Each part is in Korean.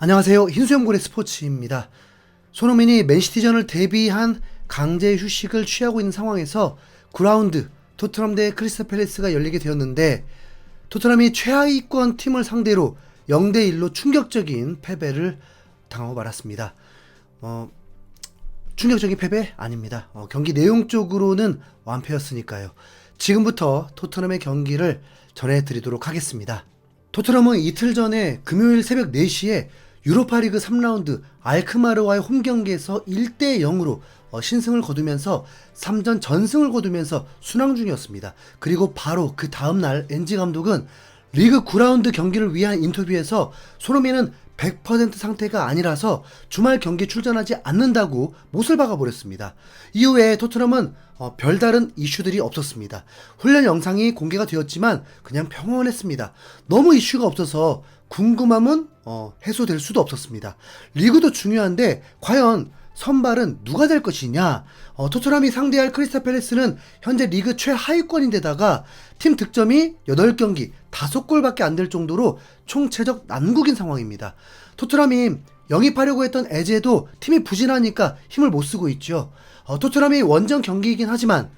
안녕하세요. 흰수염고래 스포츠입니다. 손흥민이 맨시티전을 대비한 강제 휴식을 취하고 있는 상황에서 9라운드 토트넘 대 크리스탈 팰리스가 열리게 되었는데, 토트넘이 최하위권 팀을 상대로 0대1로 충격적인 패배를 당하고 말았습니다. 충격적인 패배? 아닙니다. 경기 내용적으로는 완패였으니까요. 지금부터 토트넘의 경기를 전해드리도록 하겠습니다. 토트넘은 이틀 전에 금요일 새벽 4시에 유로파리그 3라운드 알크마르와의 홈경기에서 1대0으로 신승을 거두면서 3전 전승을 거두면서 순항 중이었습니다. 그리고 바로 그 다음날 엔지 감독은 리그 9라운드 경기를 위한 인터뷰에서 손흥민은 100% 상태가 아니라서 주말 경기 출전하지 않는다고 못을 박아버렸습니다. 이후에 토트넘은 별다른 이슈들이 없었습니다. 훈련 영상이 공개가 되었지만 그냥 평온했습니다. 너무 이슈가 없어서 궁금함은 해소될 수도 없었습니다. 리그도 중요한데 과연 선발은 누가 될 것이냐. 토트넘이 상대할 크리스탈 팰리스는 현재 리그 최하위권인데다가 팀 득점이 8경기 5골밖에 안 될 정도로 총체적 난국인 상황입니다. 토트넘이 영입하려고 했던 에제도 팀이 부진하니까 힘을 못 쓰고 있죠. 토트넘이 원정 경기이긴 하지만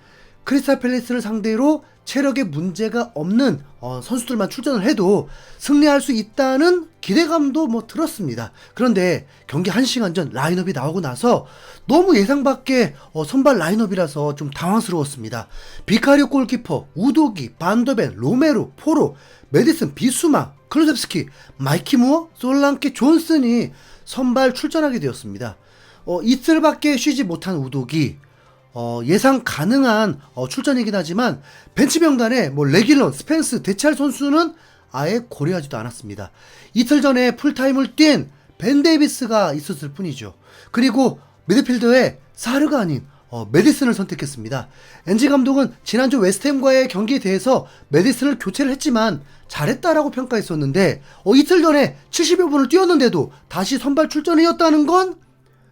크리스탈 팰리스를 상대로 체력에 문제가 없는 선수들만 출전을 해도 승리할 수 있다는 기대감도 들었습니다. 그런데 경기 1시간 전 라인업이 나오고 나서 너무 예상 밖의 선발 라인업이라서 좀 당황스러웠습니다. 비카리오 골키퍼, 우도기, 반더벤, 로메로, 포로, 메디슨, 비수마, 클루셉스키, 마이키 무어, 솔랑케, 존슨이 선발 출전하게 되었습니다. 이틀밖에 쉬지 못한 우도기, 예상 가능한 출전이긴 하지만 벤치 명단에 레길런, 스펜스, 대체할 선수는 아예 고려하지도 않았습니다. 이틀 전에 풀타임을 뛴 벤 데이비스가 있었을 뿐이죠. 그리고 미드필더에 사르가 아닌 메디슨을 선택했습니다. 엔지 감독은 지난주 웨스트햄과의 경기에 대해서 메디슨을 교체를 했지만 잘했다라고 평가했었는데 이틀 전에 70여 분을 뛰었는데도 다시 선발 출전이었다는 건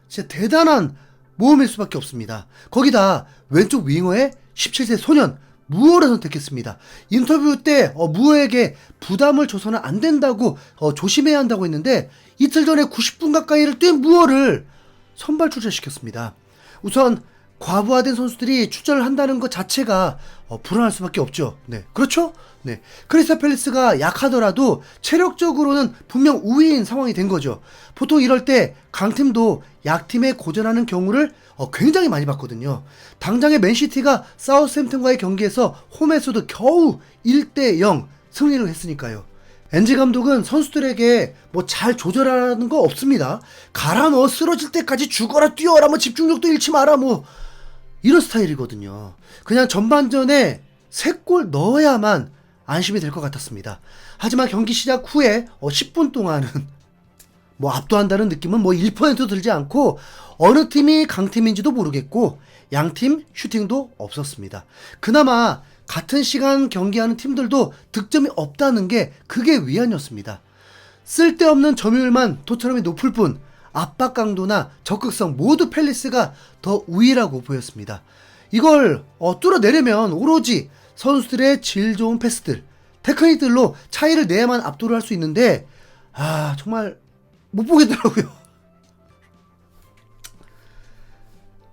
진짜 대단한 모험일 수밖에 없습니다. 거기다 왼쪽 윙어에 17세 소년 무어를 선택했습니다. 인터뷰 때 무어에게 부담을 줘서는 안 된다고 조심해야 한다고 했는데 이틀 전에 90분 가까이를 뛴 무어를 선발 출전시켰습니다. 우선 과부하된 선수들이 출전을 한다는 것 자체가 불안할 수밖에 없죠. 네, 그렇죠? 네, 크리스탈 팰리스가 약하더라도 체력적으로는 분명 우위인 상황이 된 거죠. 보통 이럴 때 강팀도 약팀에 고전하는 경우를 굉장히 많이 봤거든요. 당장의 맨시티가 사우스햄튼과의 경기에서 홈에서도 겨우 1대0 승리를 했으니까요. 엔지 감독은 선수들에게 잘 조절하라는 거 없습니다. 갈아 넣어 쓰러질 때까지 죽어라 뛰어라 집중력도 잃지 마라 이런 스타일이거든요. 그냥 전반전에 3골 넣어야만 안심이 될 것 같았습니다. 하지만 경기 시작 후에 10분 동안은 압도한다는 느낌은 1%도 들지 않고 어느 팀이 강팀인지도 모르겠고 양팀 슈팅도 없었습니다. 그나마 같은 시간 경기하는 팀들도 득점이 없다는 게 그게 위안이었습니다. 쓸데없는 점유율만 토트넘이 높을 뿐 압박 강도나 적극성 모두 팰리스가 더 우위라고 보였습니다. 이걸 뚫어내려면 오로지 선수들의 질 좋은 패스들, 테크닉들로 차이를 내야만 압도를 할 수 있는데 정말 못 보겠더라고요.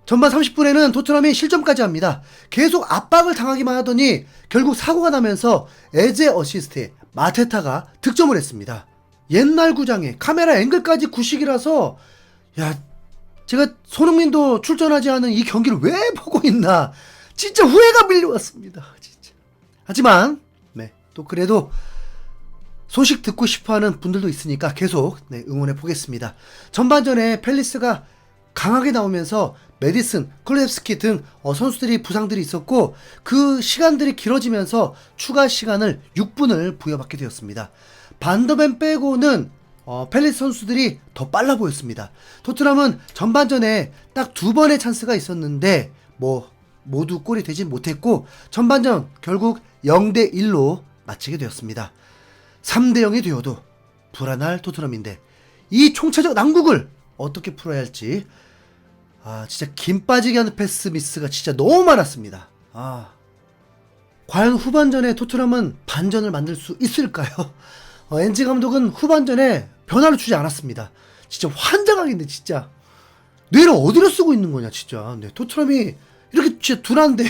전반 30분에는 토트넘이 실점까지 합니다. 계속 압박을 당하기만 하더니 결국 사고가 나면서 에제 어시스트에 마테타가 득점을 했습니다. 옛날 구장에 카메라 앵글까지 구식이라서 제가 손흥민도 출전하지 않은 이 경기를 왜 보고 있나 진짜 후회가 밀려왔습니다. 진짜. 하지만 또 그래도 소식 듣고 싶어하는 분들도 있으니까 계속 응원해 보겠습니다. 전반전에 팰리스가 강하게 나오면서 메디슨, 클루셉스키 등 선수들이 부상들이 있었고 그 시간들이 길어지면서 추가 시간을 6분을 부여받게 되었습니다. 반더벤 빼고는 팰리스 선수들이 더 빨라 보였습니다. 토트넘은 전반전에 딱 2번의 찬스가 있었는데 모두 골이 되진 못했고 전반전 결국 0대1로 마치게 되었습니다. 3대0이 되어도 불안할 토트넘인데 이 총체적 난국을 어떻게 풀어야 할지 진짜 김 빠지게 하는 패스 미스가 진짜 너무 많았습니다. 과연 후반전에 토트넘은 반전을 만들 수 있을까요? 엔지 감독은 후반전에 변화를 주지 않았습니다. 진짜 환장하겠네 진짜. 뇌를 어디로 쓰고 있는 거냐 진짜. 네, 토트넘이 이렇게 진짜 둔한데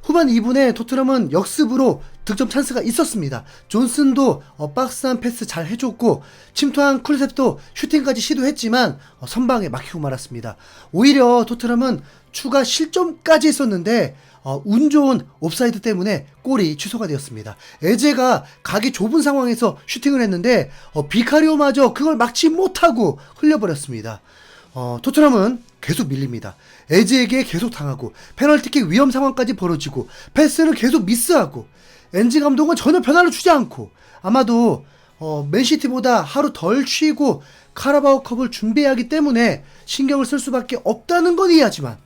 후반 2분에 토트넘은 역습으로 득점 찬스가 있었습니다. 존슨도 박스한 패스 잘 해줬고 침투한 쿨셉도 슈팅까지 시도했지만 선방에 막히고 말았습니다. 오히려 토트넘은 추가 실점까지 했었는데 운 좋은 옵사이드 때문에 골이 취소가 되었습니다. 에제가 각이 좁은 상황에서 슈팅을 했는데 비카리오마저 그걸 막지 못하고 흘려버렸습니다. 토트넘은 계속 밀립니다. 에즈에게 계속 당하고 페널티킥 위험 상황까지 벌어지고 패스를 계속 미스하고 엔지 감독은 전혀 변화를 주지 않고 아마도 맨시티보다 하루 덜 쉬고 카라바오컵을 준비해야 하기 때문에 신경을 쓸 수밖에 없다는 건 이해하지만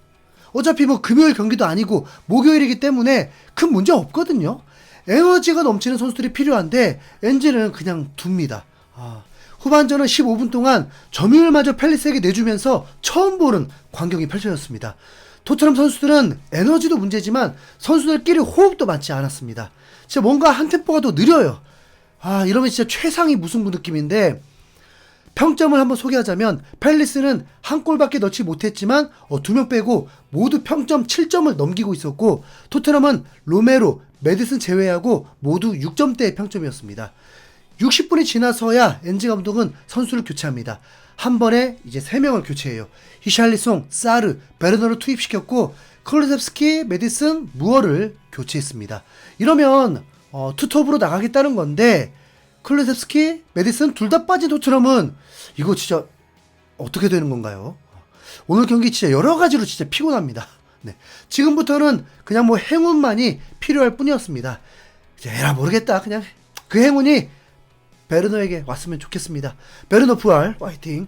어차피 뭐 금요일 경기도 아니고 목요일이기 때문에 큰 문제 없거든요. 에너지가 넘치는 선수들이 필요한데 엔지는 그냥 둡니다. 후반전은 15분 동안 점유율마저 팰리스에게 내주면서 처음 보는 광경이 펼쳐졌습니다. 토트넘 선수들은 에너지도 문제지만 선수들끼리 호흡도 맞지 않았습니다. 진짜 뭔가 한 템포가 더 느려요. 이러면 진짜 최상위 무승부 느낌인데 평점을 한번 소개하자면 팰리스는 한 골밖에 넣지 못했지만 2명 빼고 모두 평점 7점을 넘기고 있었고 토트넘은 로메로, 메디슨 제외하고 모두 6점대의 평점이었습니다. 60분이 지나서야 엔지 감독은 선수를 교체합니다. 한 번에 이제 3명을 교체해요. 히샬리송, 사르, 베르너를 투입시켰고 클루셉스키, 메디슨, 무어를 교체했습니다. 이러면 투톱으로 나가겠다는 건데 클루셉스키, 메디슨 둘 다 빠진 토트넘은 이거 진짜 어떻게 되는 건가요? 오늘 경기 진짜 여러 가지로 진짜 피곤합니다. 네. 지금부터는 그냥 뭐 행운만이 필요할 뿐이었습니다. 이제 에라 모르겠다. 그냥 그 행운이 베르너에게 왔으면 좋겠습니다. 베르너 부활 파이팅.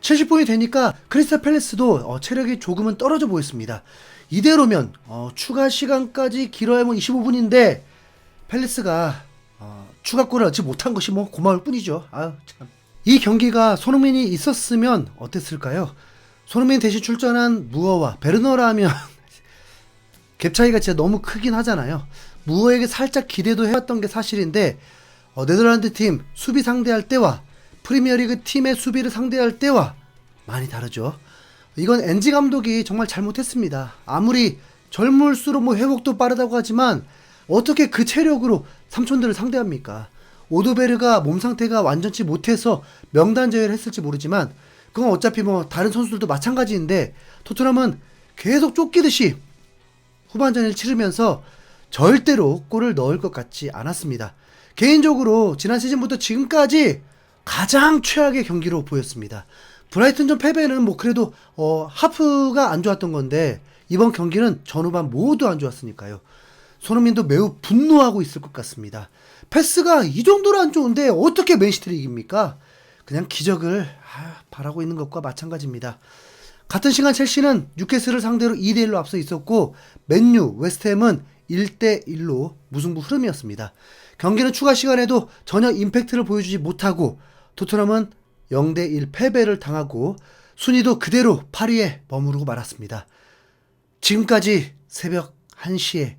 70분이 되니까 크리스탈 팰리스도 체력이 조금은 떨어져 보였습니다. 이대로면 추가 시간까지 길어야면 25분인데 팰리스가 추가골을 얻지 못한 것이 뭐 고마울 뿐이죠. 참. 이 경기가 손흥민이 있었으면 어땠을까요? 손흥민 대신 출전한 무어와 베르너라면 갭 차이가 진짜 너무 크긴 하잖아요. 무어에게 살짝 기대도 해왔던 게 사실인데 네덜란드 팀 수비 상대할 때와 프리미어리그 팀의 수비를 상대할 때와 많이 다르죠. 이건 엔지 감독이 정말 잘못했습니다. 아무리 젊을수록 뭐 회복도 빠르다고 하지만 어떻게 그 체력으로 삼촌들을 상대합니까? 오도베르가 몸 상태가 완전치 못해서 명단 제외를 했을지 모르지만 그건 어차피 뭐 다른 선수들도 마찬가지인데 토트넘은 계속 쫓기듯이 후반전을 치르면서 절대로 골을 넣을 것 같지 않았습니다. 개인적으로 지난 시즌부터 지금까지 가장 최악의 경기로 보였습니다. 브라이튼전 패배는 뭐 그래도 하프가 안 좋았던 건데 이번 경기는 전후반 모두 안 좋았으니까요. 손흥민도 매우 분노하고 있을 것 같습니다. 패스가 이 정도로 안 좋은데 어떻게 맨시티를 이깁니까? 그냥 기적을 바라고 있는 것과 마찬가지입니다. 같은 시간 첼시는 뉴캐슬을 상대로 2대1로 앞서 있었고 맨유, 웨스트햄은 1대1로 무승부 흐름이었습니다. 경기는 추가 시간에도 전혀 임팩트를 보여주지 못하고 토트넘은 0대1 패배를 당하고 순위도 그대로 8위에 머무르고 말았습니다. 지금까지 새벽 1시에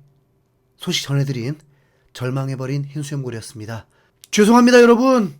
소식 전해드린 절망해버린 흰수염고리였습니다. 죄송합니다 여러분.